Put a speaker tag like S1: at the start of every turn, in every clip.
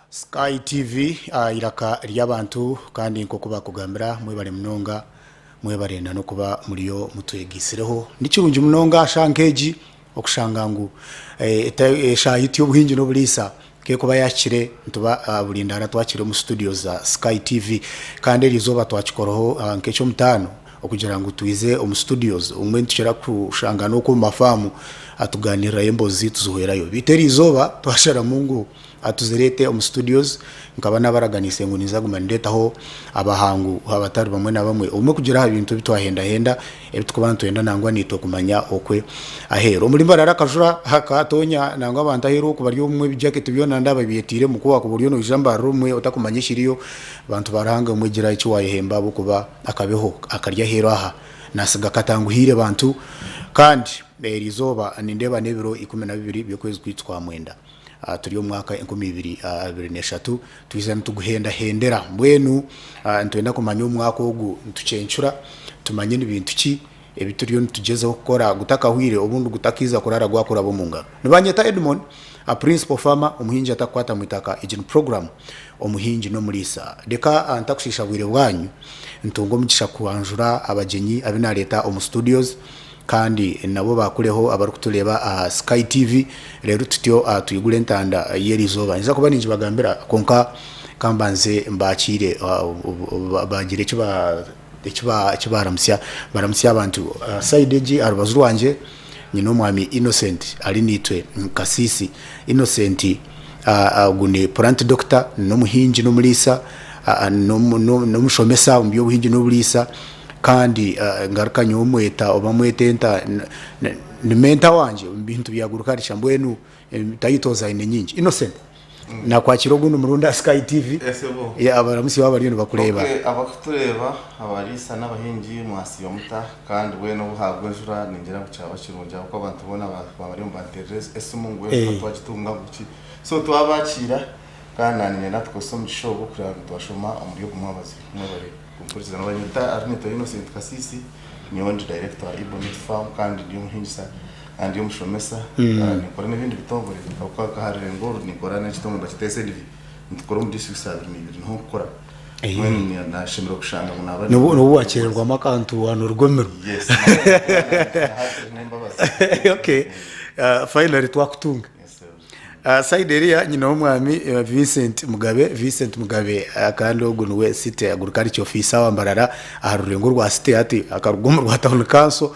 S1: Sky TV iraka ry'abantu kandi nkoko bakugambira mwebale mnonga mwebarenda no kuba muriyo mutwegisireho nikirungi mnonga shankeji okushangangu sha YouTube hinji no bulisa ke kuba yakire ntuba bulindana twakire mu studios za Sky TV kandi rizoba twakikoroho nkecho mutano okugira ngo tuize mu studios umwe ntukira kushanga no ku mafamu atuganira embozi tuzuherayo biteri izoba twashara mungu atuzerete mu studios nkaba nabaraganise ngo nizaguma ndetaho abahangu abatari bamwe na bamwe umwe kugira ibintu bitwahenda henda ebitukubantu yenda nangwa nito kumanya okwe ahero muri mbarara kajura hakatonya nangwa abantu ahero kubaryo umwe jacket byona ndaba biyetire mu kuba ku buryo no ijamba rumwe utakumanyishiriyo abantu baranga umugira icyo wayehemba bo kuba akabeho akarya hero aha nasiga katanguhire bantu kandi rizoba nindeba nebiro 12 byokwezi kwitwa mwenda turiyo mwaka 2023 twizana tuguhenda hendera mbwenu ntwenda kumanya umwaka ogu ntucencura tumanye n'ibintu ki ebituriyo ntugeze gukora gutaka hwire obundu gutakiza kurara gwakora bo munga nibanyeta Edmond a principal farmer Omuhingi atakwata mwitaka agent program Omuhingi no mulisa deka antakushisha bwire bwanyu ntungo mukisha kuanjura abagenyi abina leta omu studios kandi nabo bakureho abarukutuleba Sky TV rero tutyo tuyigule ntanda yerizoba nza kuba ninji bagambira konka kambanze mbakire bagire kibaramsya baramsya abantu sideji arubazuru wanje nyino mwami Innocent ali nitwe kasisi Innocent gune plant doctor no Muhingi no mulisa no mushomesa mbyo Buhingi no bulisa kandi ngaruka nyomweta obamwetenta ni menta wanje mbintu byagurukarisha mbwenu tayitoza ine nyingi Innocent na kwakiro guno murunda Sky TV ya abaramusi babariyo bakureba
S2: abakutureba abarisa n'abahingi mwasiyo muta kandi bweno buhabwe jura ningira kucyaba kirunja uko abantu bona babariyo mbanterese esumungu twagitunga guki so twabakira kandi nanye natwe somusho bukura twashoma umuriyo kumwabazi mwabari kumpurizana abanyita Arnito Innocent Kasisi ni wandi director Ibonit Farm kandi ndi Omuhingi andi umushomesa nikora n'ibindi bitongore akwa kaharire ngoro nikora n'kitongo ndakitese divi ndikora mu district service n'ibintu nko gukora mwene ni nashimira kushanga munabari
S1: no wakererwa makantu wano rugomero
S2: yes
S1: okay finally twakutunga side area nyina omwami Vincent Mugabe kandi ogunwe city agurukari cyo officer wambarara aharurengo rwa city ati akarugomo rwa town council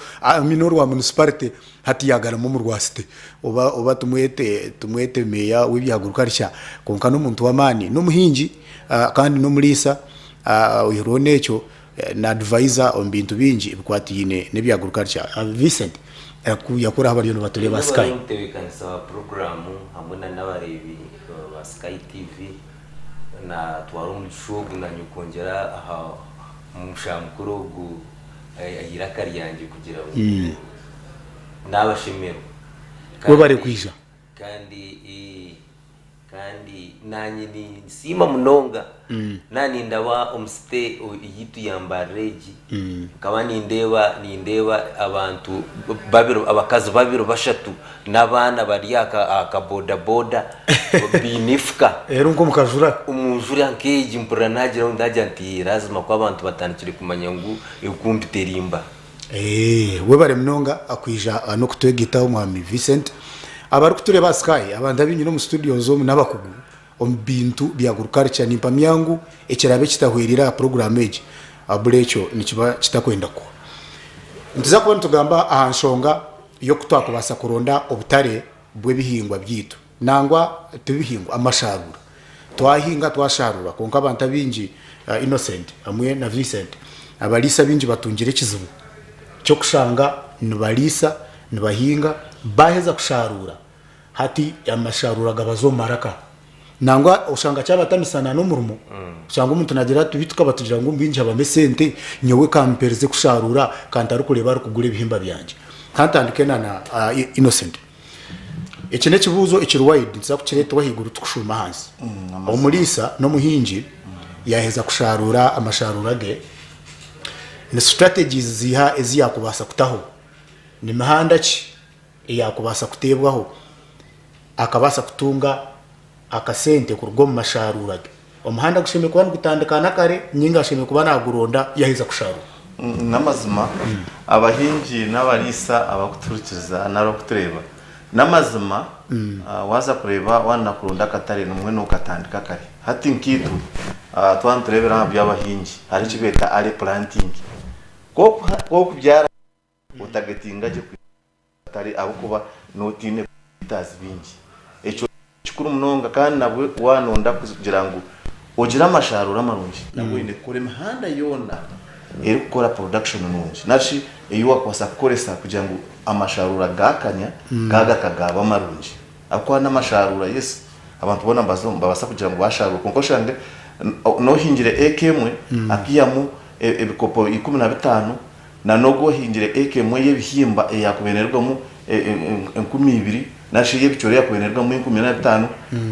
S1: minor wa municipality hati yagara mu rwa city oba tumwete meya w'ibyagurukari konka no muntu wamani no Muhingi kandi no mulisa uyirone cyo na advisor on bintu bingi bikwatiyine nebyagurukari Vincent yakura abariyo batureba Sky
S3: tebekanisa programu hamuna n'abarebi ba Sky TV na twarumu shogu na nyukongera aha mushamukuru gu ayirakari yanje kugira ngo nabashimero
S1: ko bari kwija
S3: kandi nanyi ni sima munonga nani ndawa omste yitu yambareji kabani ndeba abantu babiro abakazi babiro bashatu nabana bariyaka akaboda binifka
S1: rero ngo mukajura
S3: umujura nkeji mpura nagira ndaje anti lazima kwa abantu batanikire kumanya ngo ikumpiterimba
S1: we bare mnonga akwija no kutwegitaho mwami Vincent abarukutureba Sky abanda binyi no mu studio zo nabakugu ombintu byagurukari cyane impamyangu ekirabe kitahwirira program age abulecho nikiba kitakwenda ko ntiza kubona tugamba ahanshonga yo kutwakubasa kuronda obutare bwe bihingwa byitu nangwa tubihingwa amasharura twahinga twasharura konka abantu bingi Innocent amwe na Vincent abalisa bingi batungire kizibu cyo kushanga nibalisa nibahinga baheza kusharura hati amasharura gabazo maraka nangwa ushanga cyabatamisana no murumo cyangwa umuntu nagira tubituka batugira ngo mbinje abamesente nyowe kampereze kusharura kandi ari kureba ari kugura ibihimba byanje kantandike na Innocent ekine kibuzo ekirwide nza kukireta wahiguru tukushuma hansi omulisa no Muhingi yaheza kusharura amasharura ge ni strategies ziha eziyakubasa kutaho ni mihanda ki yakubasa kutebwaho akabasa kutunga akasente kurwo mu masharura omuhanda gushime kuba gutandikana kare nyinga shime kuba naguronda yahiza kusharura
S2: n'amazima abahingi n'abarisa abakuturukiriza naro kutureba n'amazima waza kureba wana kurunda katare numwe no katandika kare hati nkitu twanturebera by'abahingi hari kibeta ari planting ko kubyara utagetinga je katare abo kuba notine bitazi bingi eco kikuru munonga kandi nabwe wanonda kugira ngo ogira amasharura amarungi nabwo inde kure mihanda yona eri gukora production nungi nashi iyo wakwasa kukoresa kugira ngo amasharura gakanya gaga kagaba amarungi akwa n'amasharura yes abantu bona mbabasa kugira ngo basharura konko shange no hingire ekemwe akiyamu ebikopo 15 na nogo hingire ekemwe yebihimba yakubenerwamo 12 nashi yebicyore yakubenerwa mu 15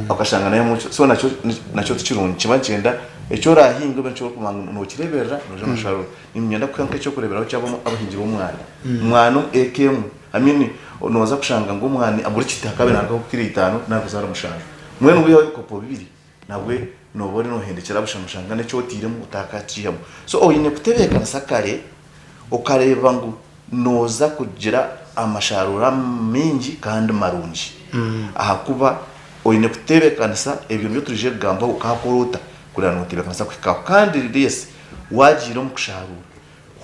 S2: akashanga nayo so nacho tukirungi kibagenda echo rahinga bencho kumanga no kireberera no amasharura nimyenda kwanka cyo kureberaho cyabo abahingi bo mwana ekemwe amini noza kushanga ngo umwani aburi kitakabe nako kiri 5 nakuzara mushanga mwene ubiyo kopo 2 nabwe nobore no hendekera bushamushanga ne cyo tiremo utakaciyamo so oyine kutebeka nasakare ukareba ngo noza kugira amasharura mingi kandi marungi aha kuba oyine kutebeka nasa ebyo byo turije gamba ukakorota kurana notebeka nasa kwika kandi yes wagira mu kusharura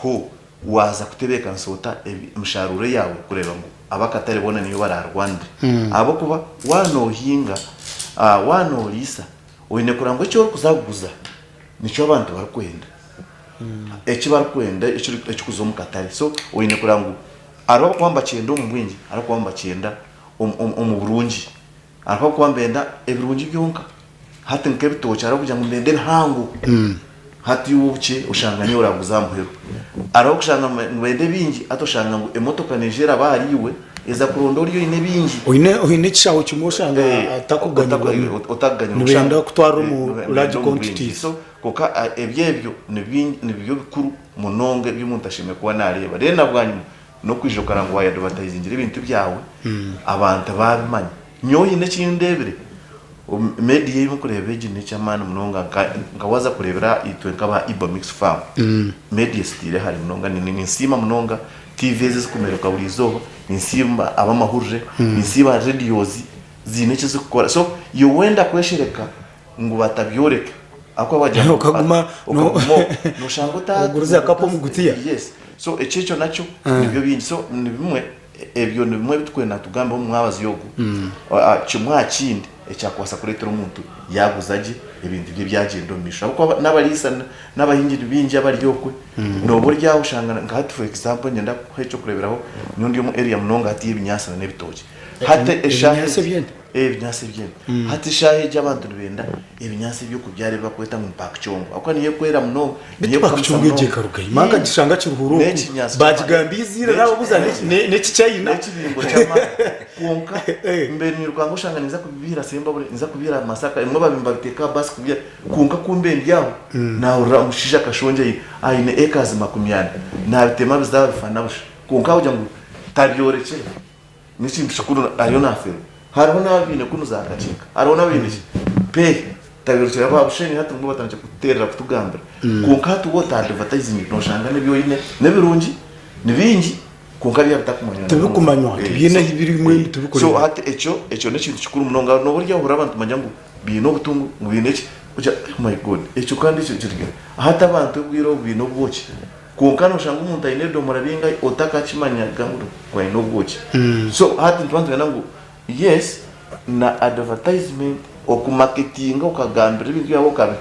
S2: ho waza kutebeka nsota emisharure yawe kureba ngo abakatare bona niyo bararwanda abo kuba wanohinga wanorisa oyine kurango cyo kuzaguza nico abantu barakwenda eki barakwenda eki kuzo mukatare so oyine kurango aro kwamba cyenda mu bwingi aro kwamba cyenda mu burungi aro kwamba enda ebirungi byonka hati nkebitocha aro kujya ngo ndende hangu hati ubuke ushanga niyo uraguza muhero aro kushanga mwende bingi atoshanga ngo emotoka Nigeria bariwe eza kurondora iyo ine bingi
S1: oyine kishaho cyumushanga atakuganyirwa utaganyirwa kutwara mu large quantities
S2: so koka ebyebyo nibyo bikuru munonge by'umuntu ashime kuba nareba rero nabwanyu no kwijokara ngo waya advertising ibintu byawe abantu babimanye nyoyi ne kindebere media yimu kureba egine cyamana munonga ngawaza kurebera itwe nkaba Ibo Mix Farm media style hari munonga ni nsima munonga TV zikumereka buri zo nsima abamahurje nsima radios zineke zikora so yo wenda kweshereka ngo batabyoreka akwa bajya
S1: ukaguma
S2: no shangota
S1: guruza kapo mugutiya
S2: yes so echecho nacho nibyo bingi so nibimwe ebyo nibimwe bitwena tugamba mwabazi yogo kimwa kindi ecyakwasa kuretera umuntu yaguzaje ibintu bye byagendo misha kuko nabarisa nabahingi bingi abaryokwe no burya ushanga ngati for example nyenda kwecho kureberaho nyundi mu area munonga ati ibinyasa n'ebitoki hate eshahe ebinyasi byene hati shahe y'abantu benda ibinyasi byo kubyare bakweta mu park cyongo akwa niye kwera muno
S1: niye kwamucyongo je karugayi manga gishanga cy'uruhuru bagigambizira nabo buzane ne cyayina
S2: n'ikibingo cyama konka mbere ni rwango shanga niza kubibira semba bure niza kubira masaka imwe babimba biteka basi kubira konka kumbendi yaho na uramushija kashonje ayine acres 20 na bitema bizabafana busha konka ujya ngo tabyoreke n'ikindi shukuru ariyo nafero hariho n'abine kunuzakacika hariho n'abine pe tabirukira babusheni hatu ngo batanje kuterera kutugambira kunka tubota advertising no shanga nebyo yine nebirungi nibingi kunka bya bitakumanywa
S1: tubikumanywa bine biri mwe tubikore
S2: so hati echo n'kintu kikuru munonga no burya hura abantu manyangu bino butungu mu bine uja oh my god echo kandi cyo kirige hata abantu bwiro bino bwoki kunka no shanga umuntu ayine do murabinga otakachimanya gamuru kwa ino bwoki so hati ntwanze nangu yes na advertisement oku marketing ukagambira ibintu yabo kabe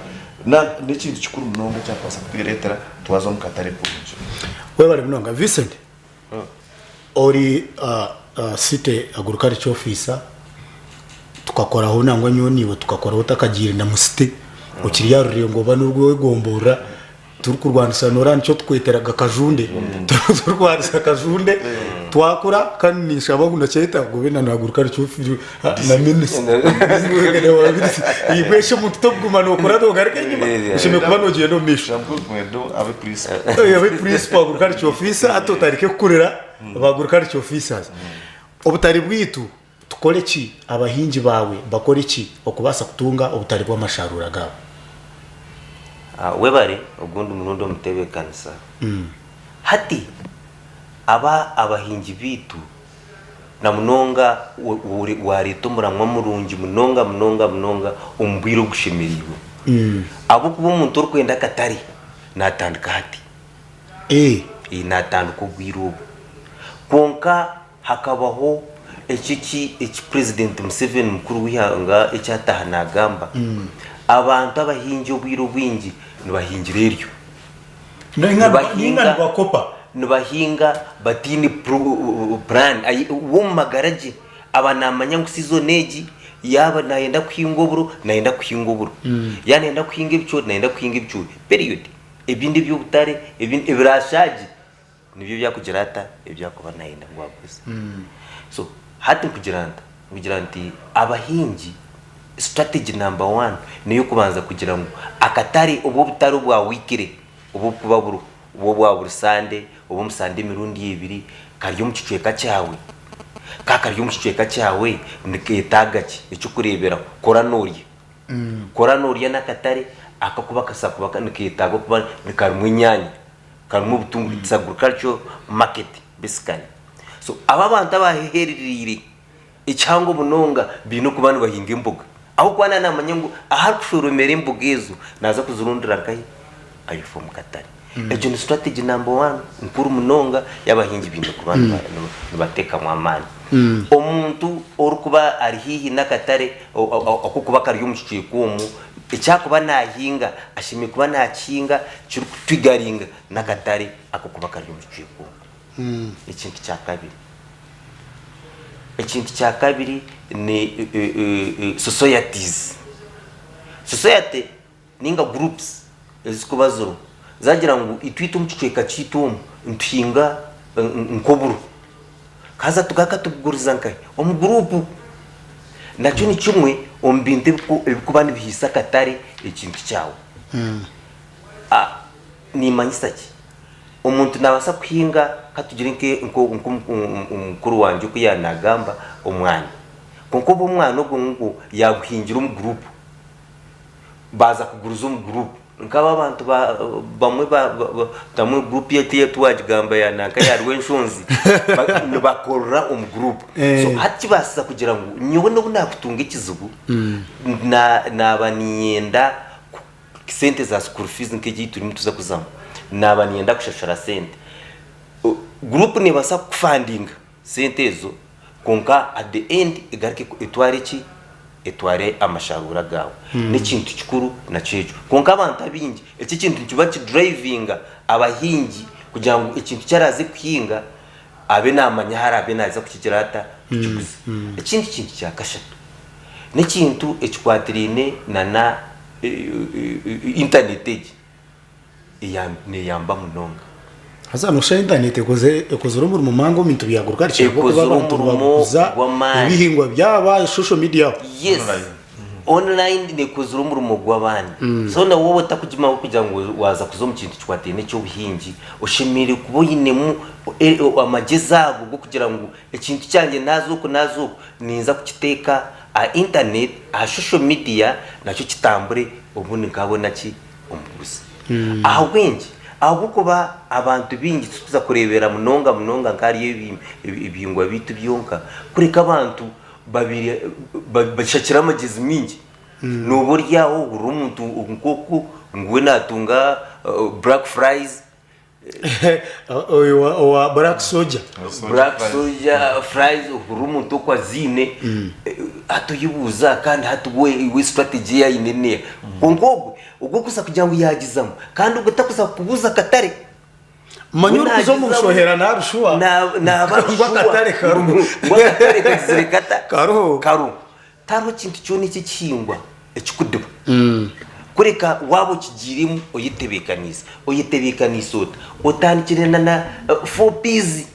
S2: na n'ikindi kikuru munonga cyapasa kwiretera twazo mukatare kunje
S1: we bari munonga Vincent ori site agriculture officer tukakora ho nangwa nyoniwe tukakora utakagira na musite ukiriya ruriyo ngo banurwe wegombora turi kurwanisa norani cyo tweteraga kajunde turwanisa kajunde twakora kandi nishaba ngo cyeta ngo bena naguruka cyo na ministre ibeshe mu tutoguma no kora do garike nyuma ushime kuba no giye no misha
S2: avec plus
S1: avec plus pa guruka cyo officer atotarike kukurera ba agriculture officers obutari bwitu tukore ki abahingi bawe bakore ki okubasa kutunga obutari bw'amasharura gabo
S3: webare ugundi umurundo mutebekanisa hati abahingi bitu na munonga warito muramwa murungi munonga umbwiro gushimiriwe abo kuba umuntu uri kwenda katari natandika hati natandika ubwiro konka hakabaho iki president Museveni mukuru w'ihanga icyataha nagamba abantu abahingi ubwiro bwingi nibahingira eryo nibahinga batini plan wo magaraje abanamanya ngusizo neji yaba nayenda kwingoburo yanenda kwinga ibyo period ibindi by'ubutare ibindi ibirashaje nibyo byakugirata ibyakuba nayenda ngwaguze so hati kugira nti abahingi strategy number 1 niyo kubanza kugira ngo akatari ubu butari bwa wikire ubu kuba buru ubu bwa burusande ubu musande mirundi ibiri karyo mucicweka cyawe kakaryo mucicweka cyawe niketagaki icyo kurebera koranoriye nakatare akakuba kasakuba niketago kuba nikarumwe nyanya karumwe butungu agriculture market basically so aba bantu abahererire icyango bunonga bino kubana bahinga imbuga aho kwana namanya ngo aha kushoromera imbuga ezo naza kuzurundira kai ayifo mukatari ejo ni strategy number 1 nkuru munonga yabahinga ibintu kubana bateka mu amani omuntu orukuba ari hihi nakatare akukuba kari yumuciye kumu icyakuba nahinga ashimye kuba nakinga kiri kutwigaringa nakatare akukuba kari yumuciye kumu ikintu cya kabiri ni society ninga groups ezikubazuru zagira ngo itwite umuciceka cyitumu mpinga nkoburu kaza tugaka tuguriza nkaye group nacyo ni kimwe ombinte kubandi bihisa katari ikintu cyawo ni manyisaki umuntu nabasa kuhinga katugire umukuru wanje ko yanagamba umwana konko umwana ubwo yaguhingira group baza kuguruza group nkaba abantu bamwe tamwe group yete twagigamba yanaka yarwe nshonzi bakorora group so hati basa kugira ngo nyowe no nakutunga ikizugu nabaniyenda sente za school fees nkeje turimo tuza kuzama nabaniyenda kushashara sente group ne basa kufunding sente zo konka at the end igarike etware amasharura gawe n'ikintu kikuru na cejo konka abantu abingi iki kintu kibaci driving abahingi kugira ngo ikintu cyaraze kuhinga abe namanya hari abe naza kukigirata ikindi kintu cyakashatu n'ikintu ekwatrine na internet ne yamba munonga
S1: haza no internet ekozura mu mango mintu byaguruka cyangwa kuba abantu baguza ibihingwa byaba social media
S3: yes online ne kozura mu gw'abandi so na wowe takujima kugira ngo waza kuzo mu kintu cyatene cyo buhingi ushimire kuboyinemu amagezago go kugira ngo ikintu cyanjye nazuko ninza kukiteka internet social media nacyo kitambure ubundi nkabona ki umuguzi ahwenje abukuba abantu bingi tuza kurebera munonga nkari ibingwa bitu byonka kureka abantu babiri bashakira amagizi mingi nuburyaho urumuntu nkoko ngwe natunga black fries
S1: o black soldier
S3: fries urumuntu kwa zine atuyibuza kandi hatuwe strategy ya inene kongo ubwo kusa kugira ngo yagizamo kandi ubwo takuza kubuza katare
S1: manyuru kuzo mu shohera na rushwa
S3: na
S1: barwa katare
S3: kazirikata karu taro kintu cyo ni kikingwa ekikuduba kureka wabo kigirimo oyitebekanisa utanikirena na 4 pieces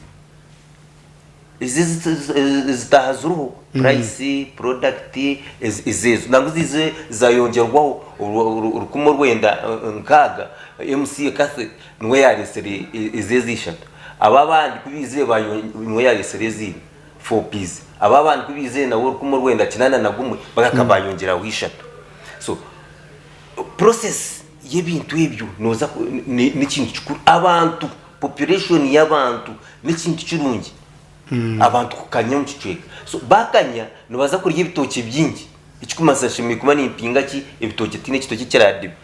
S3: zitahazuru price product izezo nango zize zayongerwaho urukumo rwenda nkaga MC kase nwe yaresere izezishatu ababandi kubize bayonwe ya reserezine 4 piece ababandi kubize na wo kumo rwenda kinana na gumwe bagakabayongera wishatu. So process y'ebintu ebyo noza n'ikintu kikuru abantu population y'abantu n'ikintu kirungi abantu kukanya mu kicweka. So bakanya nobaza kurya ibitoke byingi ikikumasa kuba ni impinga ki ibitoke tine kitoke kiradibe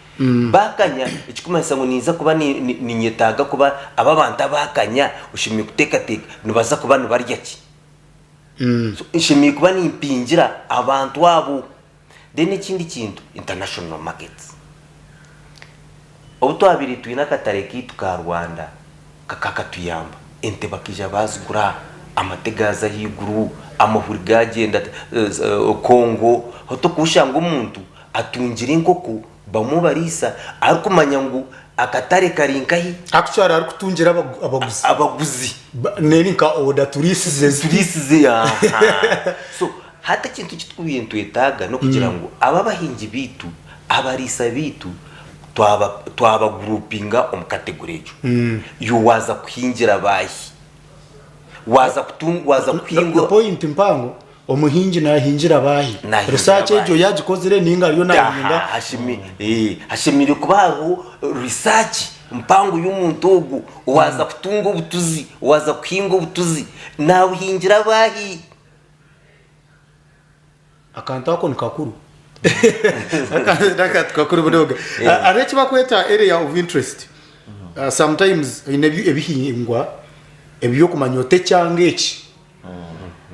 S3: bakanya ikikumasa ngo niza kuba ni nyetaga kuba ababanta bakanya ushimiye kuteka nobaza kuba no barya ki so ishimiye kuba ni impingira abantu abo. Then ikindi kintu international markets obuto abiri twina katareki tuka Rwanda kakakatuyamba ente bakija bazigura amategaza higuru amahuri gagenda Kongo hoto kushanga umuntu atungira inkoko bamubarisa ariko manyangu akatare karinkahi
S1: actually ari kutungira abaguzi neni ka order turisize
S3: ya so hata kintu kitwibintu etaga no kugira ngo ababahingi bitu abarisa bitu twaba groupinga kategorejo yuwaza kuhingira bayi waza kuhingo
S1: point mpango omuhingi na hingira bahi research ejo yagikozere ninga yo nahinga
S3: hashimire kubaho research mpango y'umuntu ogu waza kutunga ubutuzi waza kuhinga ubutuzi nawe hingira bahi
S1: akanta ako nikakuru akanta kakuru bodoga arechi bakweta area of interest sometimes ebihingwa ebyo kumanyote cyangeki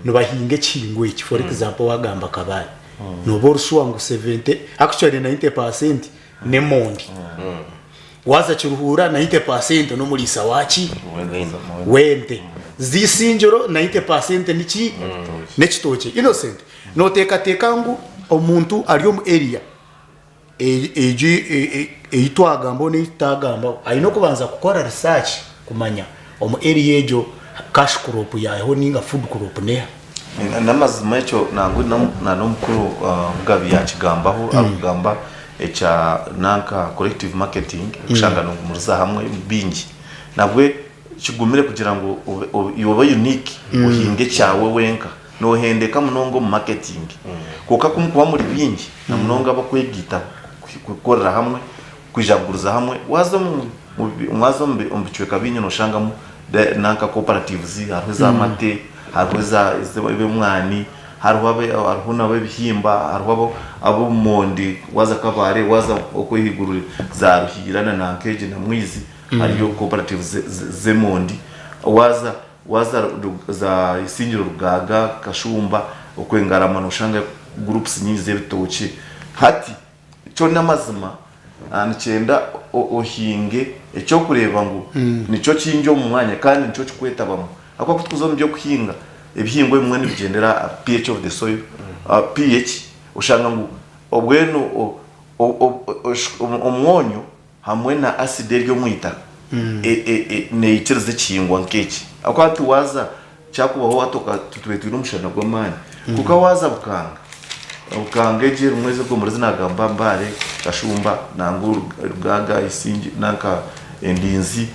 S1: no bahinge kingwe iki for example wagamba kabari no boruswa ngo 70 actually 90% ne mondi waza kiruhura 90% no muri sawachi wende zisinjoro 90% niki nekitoke innocent no teka ngo omuntu ari mu area eitwagamba ne itagamba ayino kubanza gukora research kumanya omu area ejo cash crop yaho ninga food crop ne
S2: namazima echo nangu na nomukuru ngabi yakigambaho agamba echa nanka collective marketing kushanga no muruza hamwe bingi nabwe kigumire kugira ngo yoba unique uhinge cyawe wenka no hendeka munongo mu marketing kuka kumkuba muri bingi na munongo abakwegita kukorera hamwe kujaguruza hamwe wazo mwazo mbichweka binyo no shangamo nanka cooperatives hariho za mate hariho za mwani hariho n'abihimba hariho abo mondi waza kabare waza okwihigurura za ruhirana na nkeje na mwizi hariyo cooperatives ze mondi waza za isingiro rugaga kashumba okwengarama no shanga groups nyinyi zebitoki hati cyo namazima ancyenda ohinge ecyo kureba ngo nico kinjo mu mwanya kandi nico kikweta bamwe akwa kutuzo byo kuhinga ibihingwa bimwe nibigendera pH of the soil pH ushanga ngo obweno omwonyo hamwe na acid ryo mwita ne itirize kingwa nkeki akwa tuwaza cyakubaho watoka tutwetu n'umushana gw'amani kuko waza bukanga eje rumweze bwo muri zinagamba mbare kashumba nangu rugaga isingi nanka endinzi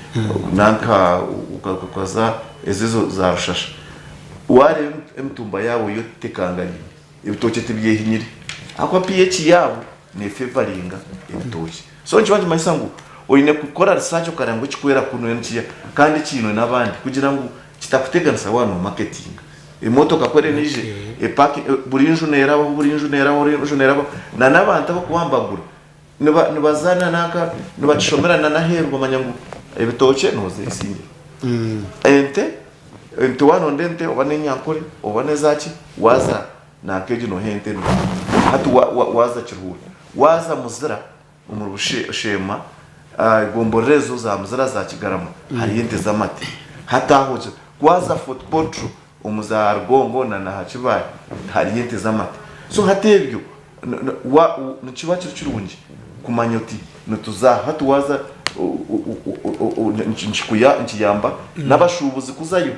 S2: nanka ukakoza ezizo za rushasha ware emtumba yawo yo tekanganye ibitoke tibyehinyire akwa pH yawo ne favoringa ibitoke so nchibanje mayisangu oyine gukora research ukarango kikwera kuno ntiya kandi kino nabandi kugira ngo kitakuteganisa wano marketing imotoka kwere nije epaki burinju nerabo na nabanta bakuwambagura nibazana naka nibacishomera na heru bamanyangu ibitoke noze isinge ente wano ndente obane nyankore obane zaki waza na keje no hente hatu waza kiruhura waza muzira umurushe shema gomborezo za muzira za kigarama hari yente zamate hatahoje waza football true umuzargongo na hakibaye hari yente zamate so hatebyo nikiba kirungi kumanyoti nutuza hatu waza nkiyamba nabashubuzi kuzayo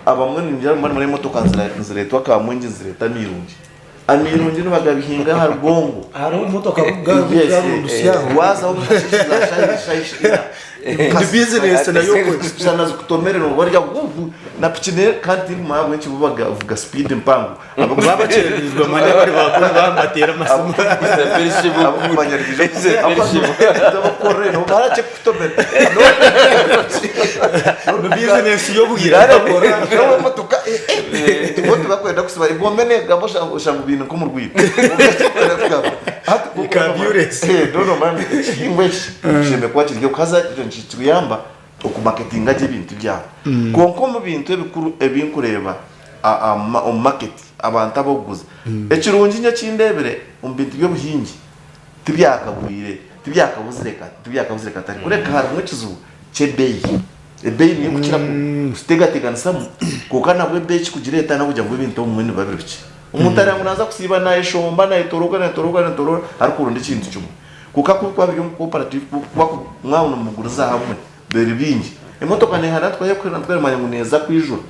S2: abamwe ninjira muri motoka nziretwa kamwenje nzireta mirungi amirungi nubagabihinga hargongo
S1: hari motoka bw'urusyaho
S2: waza umashishira
S1: ni business nayo
S2: sana zikutomere no barya na pikine kandi mwa benshi bubaga uvuga speed mpango
S1: baba cyerizwa mane bari bakora bamatera amasomo
S2: abanyarwije abakore no barache kutomere
S1: no business yo bugira
S2: no motoka tubote bakwenda kusiba igomene gabosha ushangu bintu ko mu rwito no man ingweshi sheme kwa kiryo kaza kiyamba okumarketinga y'ibintu byabo konko mu bintu ebikuru ebinkureba market abantu aboguza ekirungi nya kindebere bintu by'obuhingi tibyakabuzireka tari kureka harimo kizu chebeyi ebeyi niyo kukira kutegateganisamo kuko nabwo ebeyi kikugireta nabwo jya ngo ibintu umwe babiri biki umuntu ari naza kusiba na eshomba na itoroga ariko urundi kintu cyumwe kuko kwa byo cooperative kwa mwauna muguruza hamwe beri bingi imotoka ne hana twaye kweramanya neza kwijuru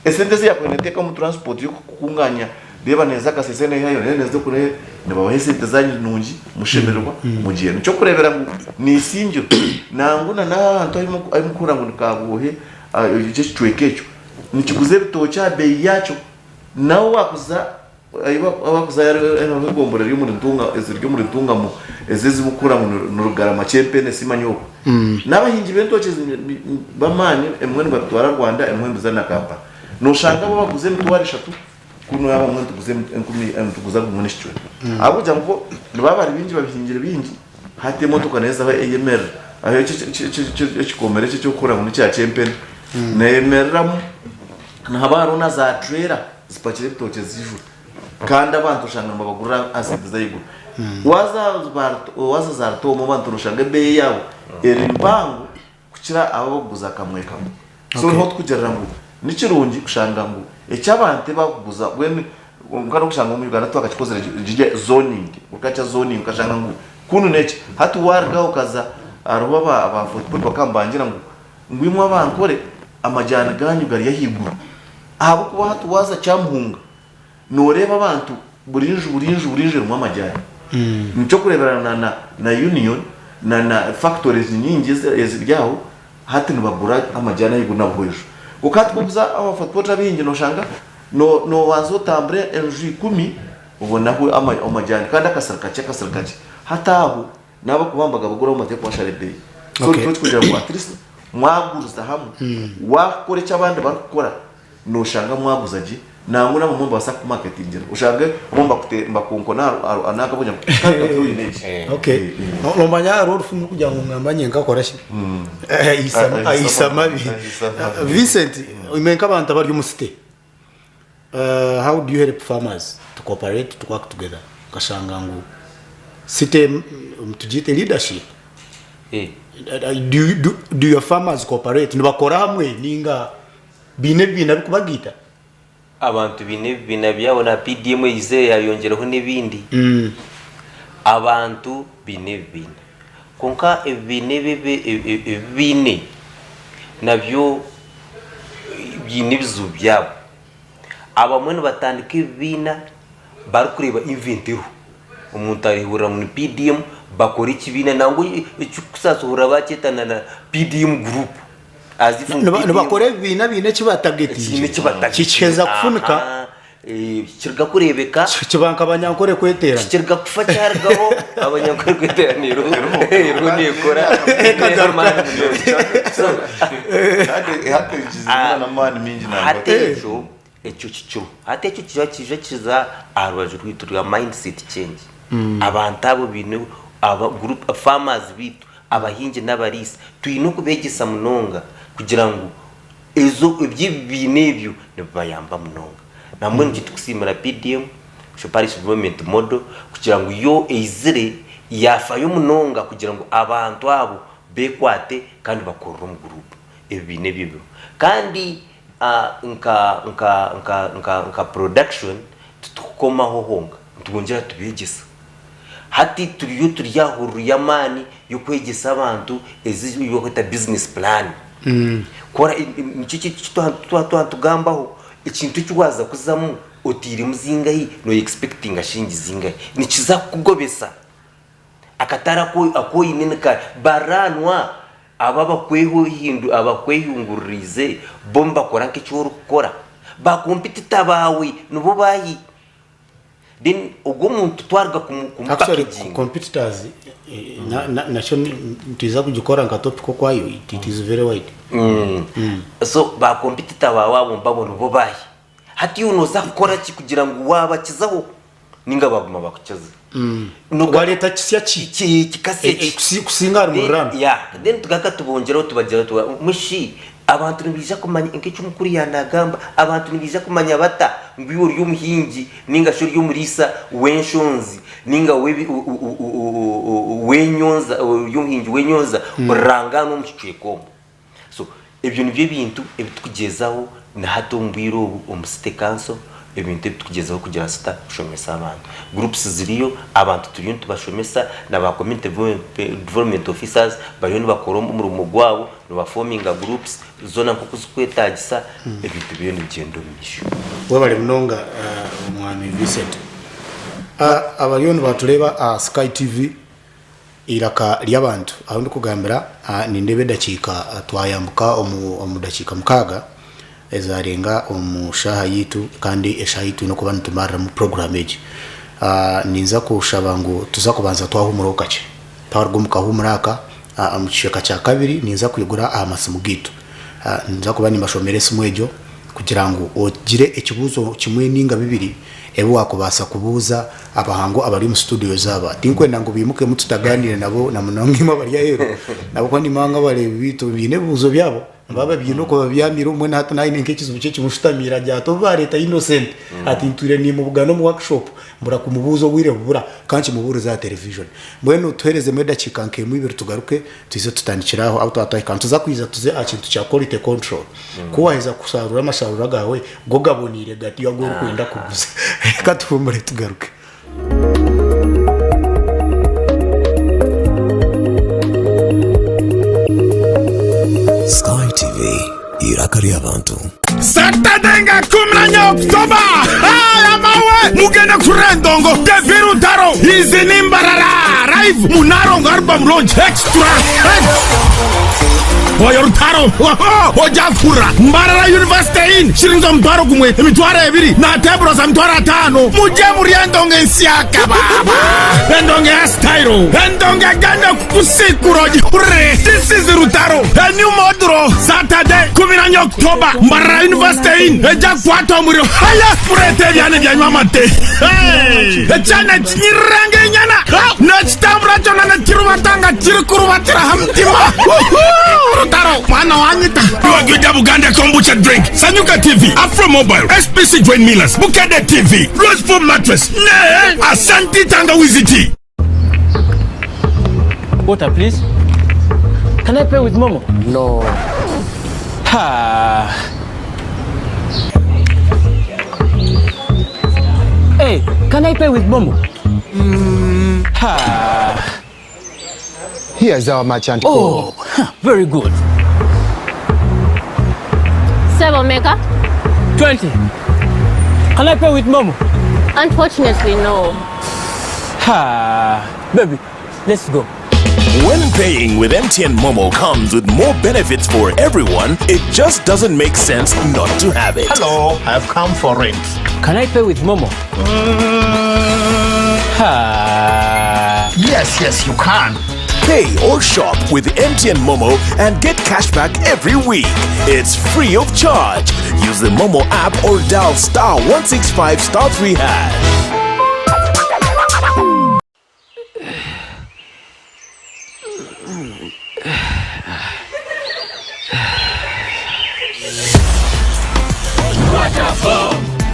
S2: esendeze yakweneteka mu transport yo kukunganya reba neza kasese ne hayo neza kure ne babahese tezanyi nungi mushemerwa mugiye cyo kurebera ni isingiro nanguna na anto ari mukura ngo kabuhe igice cywekecho nikiguze bitocha bei yacho nawe wakuza abakuza yari gombora ryo muri ntunga eziryo muri ntunga mu ezezi mukura mu rugarama chempene simanyoko n'abahingi bentoche bamanye emwe batwara Rwanda emwe mbuzana kapa no shanga baguze mitwari 3 kuno yaba mwe tuguze tuguza mu nishwe abuja ngo nibabari bingi babihingire bingi hate motoka neza ba EMR aho kikomere cyo kura mu cya chempene na EMR n'abaro na za trailer zipakire bitoche ziju kandi abantu ushanga bagura asidiza yigura waza zarto mu bantu ushanga be yawo erimbangu kukira abaguza kamwe kamwe so hot kugerera ngo nikirungi ushanga ngo ecyabante baguza bwene ngana ushanga mu Uganda twakakikozera jije zoning ukacha zoning ukashanga ngo kunu neke hatu warga ukaza aruba aba football bakambangira ngo ngwimwe abankore amajyana ganyu gari yahigura abo kuba hatu waza cyamuhunga noreba abantu burinje mu amajyana nicyo kureberana na union na factories nyingi eziryaho hati nibagura amajyana yiguna bwejo ukatwubuza abafatwa bingi no shanga no wanzo tambre enju 10 ubona ko amajyana kandi akasarkace hataho nabo kubambaga bagura mu mateko washarebe so cyo kugira ngo at least mwaguruza hamwe wakore cyabandi bakora no shanga mwaguzaje namuna mu mumba basa ku marketing ushanga mumba mbakunkona anakabunya
S1: okay no manya role fumu kugira ngo mwambanye ngakora shi isama Vincent imenka abantu bari mu city how do you help farmers to cooperate to work together kashanga ngo city tujite leadership do your farmers cooperate nibakora hamwe ninga bine bikubagita
S3: abantu bine byabona PDM yize yayongeraho n'ibindi abantu bine konka bine nabyo bine bizu byabo abamwe batandika ibina bari kureba inventiro umuntu arihura mu PDM bakora ikibina nango icyo kusasohora baketana na PDM group
S1: nibakore bine kibatageti kikeza kufunika
S3: kirga kurebeka
S1: kibanka abanyankore kwetera
S3: kirga kufa cyargaho abanyankore kweteraniro runi kora
S2: na mani mingi na
S3: hatejo ecyo kiza arwaje rwiturwa mindset change abantu abo bintu aba group farmers bitu abahingi n'abarisi tuyino kubegisa munonga kugira ngo ezo ibyibinebyo nibayamba munonga namwe ngitukusimira PDM Parish Development Model kugira ngo yo ezire yafayo munonga kugira ngo abantu abo bekwate kandi bakora mu group ibinebyo kandi nka production tukoma honga tugongera tubegisa hati turiyahuru yamani yo kwegesa abantu ezi yo kwita business plan kora nicyo tugambaho ikintu cywaza kuzamu otiri muzingayi no expecting ashingi zingayi nikiza kugobesa akatara ko akoyinenika baranwa aba abakwehungururize bomba bakora nk'icyo gukora ba competitor bawe nubo bayi then ubwo muntu twarga ku packaging
S1: competitors nacyo ntiza kugikora nka topic ko kwayo it is very wide
S3: so ba competitor bawe babona ubo bayi hati unoza gukora ki kugira ngo wabakizaho ninga baguma bakukiza
S1: nuko leta kisya
S3: kikase
S1: kusingara mu rano
S3: then tugaka tubongeraho tubagira mushi abantu nibija kumanya inkicu mukuru yanagamba abantu nibija kumanya bata ngwiyo ry'umuhingi ninga shuri y'umurisa wenshonzi ninga wenyonza y'umuhingi wenyonza urangano muciceko so ibyo nibyo bintu ebitukugezaho na hato mbiro umusite kanso ebintu bitukugezaho kugira sita kushomesa abantu groups ziriyo abantu turiyo tubashomesa na ba community development officers bariyo bakora umurumo gwabo no baforminga groups zona nko kuzikwetagisa ebintu biyo n'igendo misho
S1: we bari munonga umwami Vincent abariyo batuleba Sky TV iraka lyabantu aho ndikugambira ni ndebe dakika twayambuka omudakika mukaga ezarenga omushaha yitu kandi eshaha yitu no kuba ntumara mu program eji ninza kushaba ngo tuza kubanza twahumura kace twargumuka humuraka amucheka cha kabiri ninza kuyigura amasimu gitu ninza kuba nimbashomere simu ejo kugira ngo ogire ekibuzo kimwe ninga bibiri ebo wakubasa kubuza abahango abari mu studio zaba tinkwenda ngo bimuke mututaganire nabo na munongima bari yero nabo kwani manga bari bitu bine buzo byabo baba byino ko babyamira umwe nato nayi nkekizo buce kimushitamira ryato bareta innocent ati nture ni mu bugano mu workshop mbura ku mubuzo wire bubura kanci mu buru za television mbweno tuhereze meda chikanke mu ibiro tugaruke tuze tutandikiraho auto attack kantu za kwiza tuze akintu cya quality control kuwaheza kusarura amasarura gawe gogabonire gati yo guru kwenda kuguza katufumure tugaruke
S4: Sky TV irakari abantu
S5: Saturday nga 10 Oktoba aya mawe mugenda kurendongo Deviru Taro izi nimbarara live Munarongo album launch extra Boyo Taro ojakura Mbarara University in shirinzo mtwaro kumwe emitwara ebiri na tebro za mtwara 5 muje muri endongo ensiaka baba endongo ya style endongo ganda kukusikuroji hurre this is Rutaro a new model Saturday 10 Oktoba Mbarara University in ejakwato muri haya purete byane bya nyamate echana chirange nyana next time rachona na chirubatanga chirikurubatira hamtima Rutaro mwana wanyita Yuagida Buganda kombucha drink Sanyuka TV Afro Mobile SPC Join Millers Bukade TV Rose Foam Mattress Ne Asanti Tangawizi Tea.
S6: Water please. Can I pay with Momo?
S4: no
S6: Ha. Hey, can I pay with Momo? Ha.
S4: here's our merchant
S6: Oh, very good.
S7: 7 Mega?
S6: 20. Can I pay with Momo?
S7: Unfortunately, no.
S6: Ha. Baby, let's go.
S8: When paying with MTN Momo comes with more benefits for everyone, it just doesn't make sense not to have it.
S5: Hello, I've come for rent.
S6: Can I pay with Momo? Ha.
S5: Yes, you can.
S8: Pay or shop with MTN Momo and get cashback every week. It's free of charge. Use the Momo app or dial *165 *3#.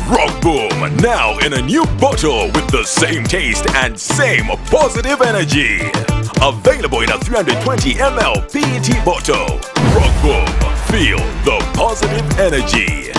S8: Rock Boom, now in a new bottle with the same taste and same positive energy. Available in a 320 ml PET bottle. Rock Boom, feel the positive energy.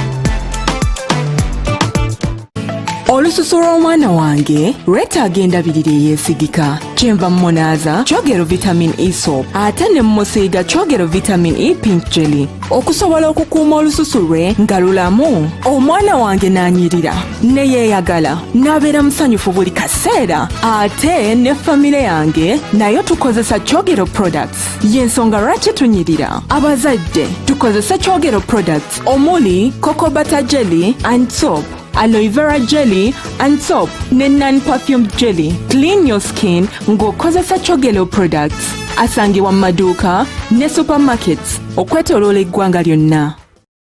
S9: olususu lw'omwana wange lwetaaga endabirira eyeesigika. Kyenva mmunaaza kyogero vitamin E soap ate ne mmusiiga kyogero vitamin E pink jelly okusobola okukuuma olususu lwe nga lulamu. Omwana wange n'anyirira ne yeeyagala n'abeera musanyufu buli kaseera. Ate ne famire yange nayo tukozesa kyogero products. Y'ensonga lwaki tunyirira. Abazadde tukozesa kyogero products omuli cocoa butter jelly and soap, aloe vera jelly and soap ne non-perfumed jelly. Clean your skin ng'okozesa kyogero products. Asangibwa mu maduuka ne supermarkets okwetooloola eggwanga lyonna.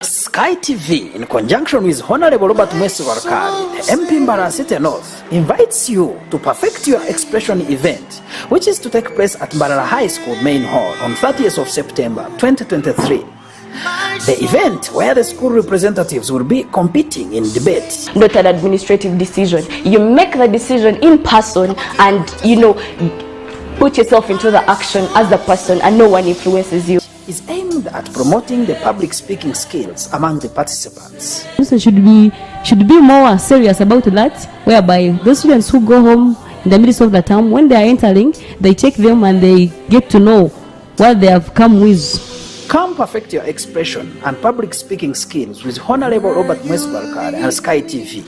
S10: Sky TV, in conjunction with Honorable Robert Mwesu Warkari, the MP Mbarara City North, invites you to Perfect Your Expression event, which is to take place at Mbarara High School Main Hall on 30th of September 2023. The event where the school representatives will be competing in debate.
S11: Not an administrative decision. You make the decision in person and, put yourself into the action as the person and no one influences you.
S10: Is aimed at promoting the public speaking skills among the participants.
S12: So should be more serious about that, whereby those students who go home in the midst of the term, when they are entering, they check them and they get to know what they have come with.
S10: Come perfect your expression and public speaking skills with Honorable Robert Mwesu Warkari and Sky TV.